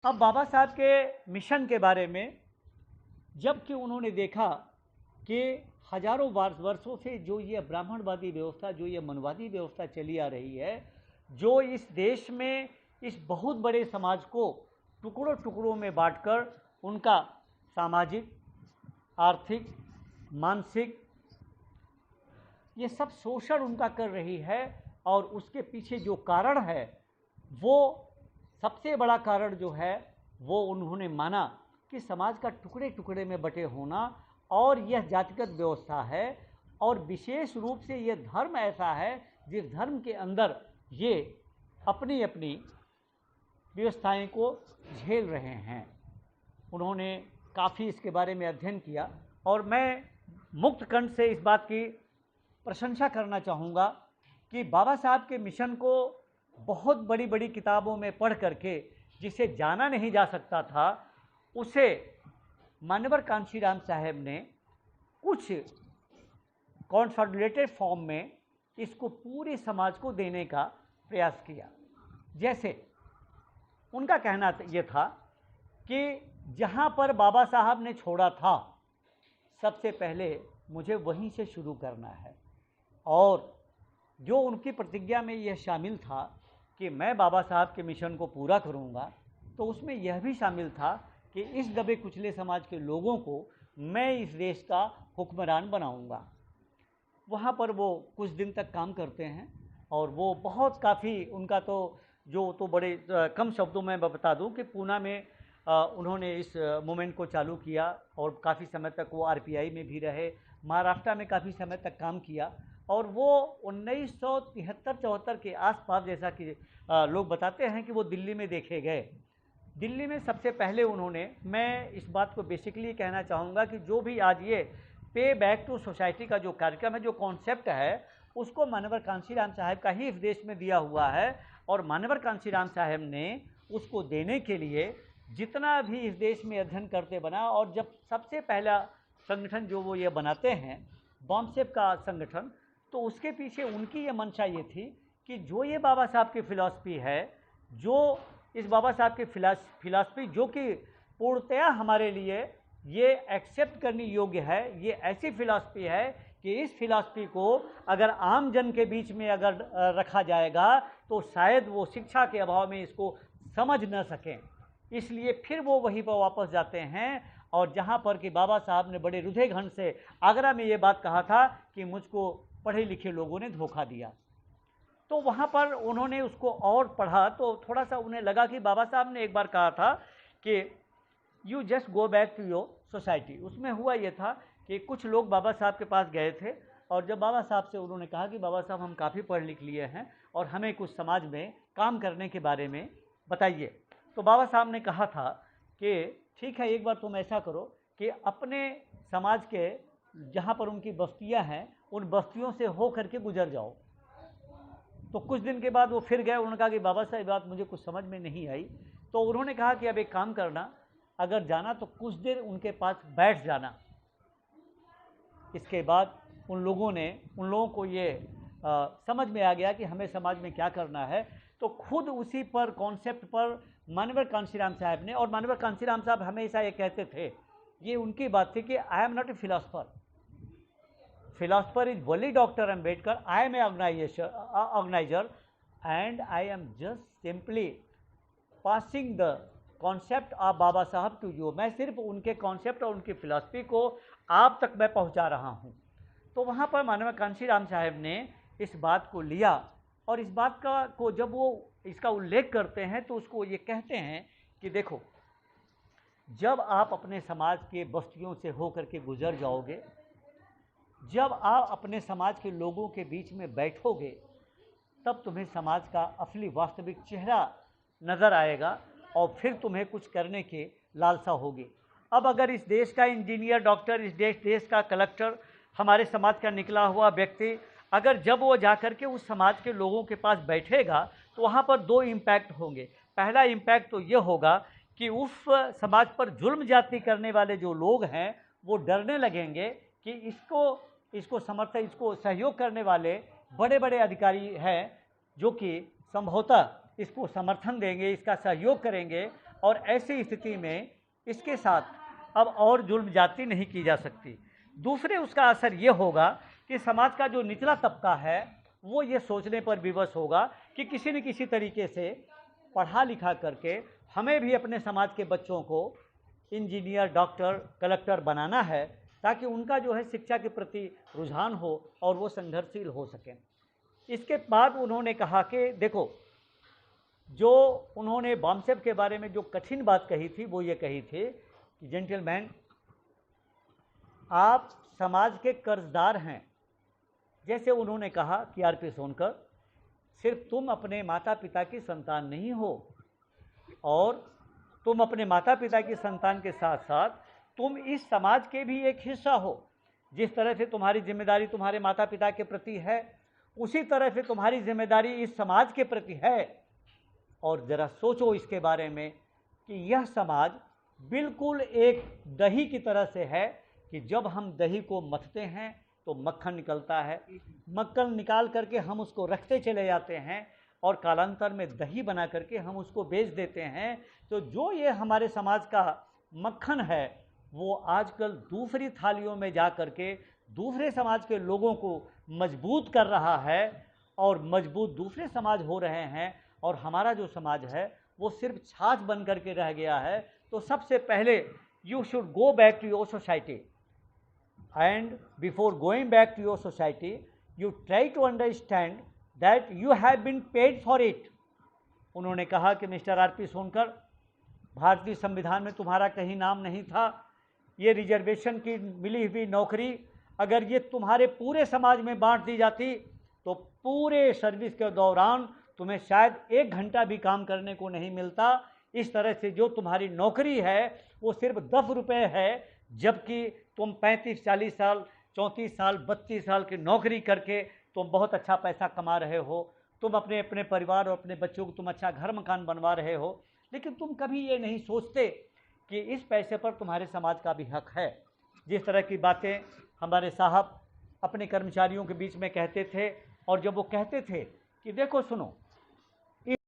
अब बाबा साहब के मिशन के बारे में जबकि उन्होंने देखा कि हजारों वर्षों से जो ये ब्राह्मणवादी व्यवस्था, जो ये मनवादी व्यवस्था चली आ रही है, जो इस देश में इस बहुत बड़े समाज को टुकड़ों टुकड़ों में बांटकर उनका सामाजिक, आर्थिक, मानसिक ये सब शोषण उनका कर रही है। और उसके पीछे जो कारण है, वो सबसे बड़ा कारण जो है वो उन्होंने माना कि समाज का टुकड़े टुकड़े में बटे होना, और यह जातिगत व्यवस्था है। और विशेष रूप से यह धर्म ऐसा है जिस धर्म के अंदर ये अपनी अपनी व्यवस्थाएं को झेल रहे हैं। उन्होंने काफ़ी इसके बारे में अध्ययन किया, और मैं मुक्त कंठ से इस बात की प्रशंसा करना चाहूँगा कि बाबा साहब के मिशन को बहुत बड़ी बड़ी किताबों में पढ़ करके जिसे जाना नहीं जा सकता था, उसे मान्यवर कांशीराम साहब ने कुछ कॉन्सोलिडेटेड फॉर्म में इसको पूरे समाज को देने का प्रयास किया। जैसे उनका कहना ये था कि जहाँ पर बाबा साहब ने छोड़ा था, सबसे पहले मुझे वहीं से शुरू करना है। और जो उनकी प्रतिज्ञा में यह शामिल था कि मैं बाबा साहब के मिशन को पूरा करूँगा, तो उसमें यह भी शामिल था कि इस दबे कुचले समाज के लोगों को मैं इस देश का हुक्मरान बनाऊँगा। वहाँ पर वो कुछ दिन तक काम करते हैं, और वो बहुत काफ़ी उनका तो बड़े कम शब्दों में मैं बता दूं कि पूना में उन्होंने इस मूवमेंट को चालू किया, और काफ़ी समय तक वो आरपीआई में भी रहे, महाराष्ट्र में काफ़ी समय तक काम किया। और वो 1973-74 के आसपास, जैसा कि लोग बताते हैं कि वो दिल्ली में देखे गए। दिल्ली में सबसे पहले उन्होंने, मैं इस बात को बेसिकली कहना चाहूँगा कि जो भी आज ये पे बैक टू सोसाइटी का जो कार्यक्रम है, जो कॉन्सेप्ट है, उसको मान्यवर कांशीराम साहब का ही इस देश में दिया हुआ है। और मान्यवर कांशीराम साहब ने उसको देने के लिए जितना भी इस देश में अध्ययन करते बना, और जब सबसे पहला संगठन जो वो ये बनाते हैं, बॉम्बसेप का संगठन, तो उसके पीछे उनकी ये मंशा ये थी कि जो ये बाबा साहब की फ़िलॉसफी है, जो इस बाबा साहब की फ़िलॉसफी जो कि पूर्णतया हमारे लिए ये एक्सेप्ट करने योग्य है, ये ऐसी फ़िलॉसफी है कि इस फ़िलॉसफी को अगर आम जन के बीच में अगर रखा जाएगा तो शायद वो शिक्षा के अभाव में इसको समझ न सकें। इसलिए फिर वो वहीं पर वापस जाते हैं, और जहाँ पर कि बाबा साहब ने बड़े हृदयघन से आगरा में ये बात कहा था कि मुझको पढ़े लिखे लोगों ने धोखा दिया। तो वहाँ पर उन्होंने उसको और पढ़ा तो थोड़ा सा उन्हें लगा कि बाबा साहब ने एक बार कहा था कि you just go back to your society. उसमें हुआ ये था कि कुछ लोग बाबा साहब के पास गए थे, और जब बाबा साहब से उन्होंने कहा कि बाबा साहब हम काफ़ी पढ़ लिख लिए हैं और हमें कुछ समाज में काम करने के बारे में बताइए, तो बाबा साहब ने कहा था कि ठीक है, एक बार तुम ऐसा करो कि अपने समाज के जहाँ पर उनकी बस्तियाँ हैं, उन बस्तियों से हो करके गुजर जाओ। तो कुछ दिन के बाद वो फिर गए। उन्होंने कहा कि बाबा साहब बात मुझे कुछ समझ में नहीं आई। तो उन्होंने कहा कि अब एक काम करना, अगर जाना तो कुछ देर उनके पास बैठ जाना। इसके बाद उन लोगों को ये समझ में आ गया कि हमें समाज में क्या करना है। तो खुद उसी पर कॉन्सेप्ट पर मान्यवर कांशीराम साहब ने, और मान्यवर कांशीराम साहब हमेशा ये कहते थे, ये उनकी बात थी कि I am not a philosopher, philosopher is only doctor Ambedkar, I am a organiser and I am just simply passing the concept of Baba Saheb to you. मैं सिर्फ उनके कॉन्सेप्ट और उनकी फिलॉसफी को आप तक मैं पहुंचा रहा हूं। तो वहां पर माननीय कांशीराम साहब ने इस बात को लिया, और इस बात का को जब वो इसका उल्लेख करते हैं तो उसको ये कहते हैं कि देखो, जब आप अपने समाज के बस्तियों से होकर के गुजर जाओगे, जब आप अपने समाज के लोगों के बीच में बैठोगे, तब तुम्हें समाज का असली वास्तविक चेहरा नज़र आएगा, और फिर तुम्हें कुछ करने की लालसा होगी। अब अगर इस देश का इंजीनियर, डॉक्टर, इस देश का कलेक्टर, हमारे समाज का निकला हुआ व्यक्ति, अगर जब वो जाकर के उस समाज के लोगों के पास बैठेगा, तो वहाँ पर दो इम्पैक्ट होंगे। पहला इम्पैक्ट तो ये होगा कि उस समाज पर जुल्म जाति करने वाले जो लोग हैं वो डरने लगेंगे कि इसको समर्थन, इसको सहयोग करने वाले बड़े बड़े अधिकारी हैं जो कि संभवतः इसको समर्थन देंगे, इसका सहयोग करेंगे, और ऐसी स्थिति में इसके साथ अब और जुल्म जाती नहीं की जा सकती। दूसरे उसका असर ये होगा कि समाज का जो निचला तबका है वो ये सोचने पर विवश होगा कि किसी न किसी तरीके से पढ़ा लिखा करके हमें भी अपने समाज के बच्चों को इंजीनियर, डॉक्टर, कलेक्टर बनाना है, ताकि उनका जो है शिक्षा के प्रति रुझान हो और वो संघर्षशील हो सकें। इसके बाद उन्होंने कहा कि देखो, जो उन्होंने बॉम्बसेप के बारे में जो कठिन बात कही थी वो ये कही थी कि जेंटलमैन, आप समाज के कर्जदार हैं। जैसे उन्होंने कहा कि आरपी सोनकर, सिर्फ तुम अपने माता पिता की संतान नहीं हो, और तुम अपने माता पिता की संतान के साथ साथ तुम इस समाज के भी एक हिस्सा हो। जिस तरह से तुम्हारी जिम्मेदारी तुम्हारे माता पिता के प्रति है, उसी तरह से तुम्हारी जिम्मेदारी इस समाज के प्रति है। और ज़रा सोचो इसके बारे में कि यह समाज बिल्कुल एक दही की तरह से है कि जब हम दही को मथते हैं तो मक्खन निकलता है, मक्खन निकाल करके हम उसको रखते चले जाते हैं और कालांतर में दही बना करके हम उसको बेच देते हैं। तो जो ये हमारे समाज का मक्खन है वो आजकल दूसरी थालियों में जा करके दूसरे समाज के लोगों को मजबूत कर रहा है, और मजबूत दूसरे समाज हो रहे हैं, और हमारा जो समाज है वो सिर्फ छाछ बन करके रह गया है। तो सबसे पहले you should go back to your society, and before going back to your society you try to understand that you have been paid for it। उन्होंने कहा कि मिस्टर आरपी सोनकर, भारतीय संविधान में तुम्हारा कहीं नाम नहीं था। ये रिजर्वेशन की मिली हुई नौकरी अगर ये तुम्हारे पूरे समाज में बांट दी जाती तो पूरे सर्विस के दौरान तुम्हें शायद 1 घंटा भी काम करने को नहीं मिलता। इस तरह से जो तुम्हारी नौकरी है वो सिर्फ 10 रुपये है, जबकि तुम 35, 40 साल, 34 साल, 32 साल की नौकरी करके तुम बहुत अच्छा पैसा कमा रहे हो। तुम अपने अपने परिवार और अपने बच्चों को तुम अच्छा घर मकान बनवा रहे हो, लेकिन तुम कभी ये नहीं सोचते कि इस पैसे पर तुम्हारे समाज का भी हक है। जिस तरह की बातें हमारे साहब अपने कर्मचारियों के बीच में कहते थे, और जब वो कहते थे कि देखो सुनो,